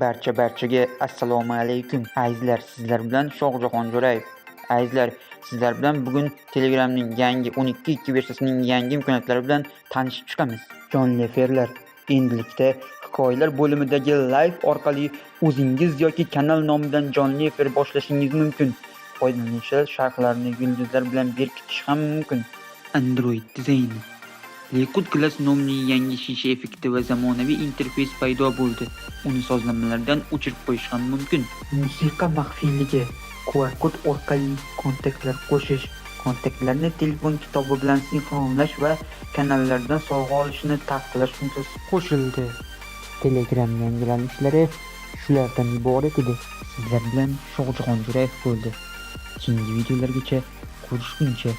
Barchaga assalomu alaykum. Azizlar, sizlar bilan Shohjahon Jo'rayev. Azizlar, sizlar bilan bugun Telegramning yangi 12.2 versiyasining yangi imkoniyatlari bilan tanishib chiqamiz. Jonli efirlar. Endilikda hikoyalar bo'limidagi live orqali o'zingiz yoki kanal nomidan jonli efir boshlashingiz mumkin. Foydalanuvchilar sharhlarni yulduzlar bilan berkitish ham mumkin. Android dizayni. Liquid Glass nomli yangi shisha effekti va zamonaviy interfeys paydo bo'ldi. Uni sozlamalardan o'chirib qo'yish ham mumkin. Musiqa maxfiyligi. QR kod orqali kontaktlar qo'shish, kontaktlarni telefon kitobi bilan sinxronlash va kanallardan sovg'a olishni taqiqlash funksiyasi qo'shildi. Telegram yangilanishlari shulardan iborat edi. Sizlar bilan Shohjahon Jo'rayev bo'ldi. Keyingi videolargacha ko'rishguncha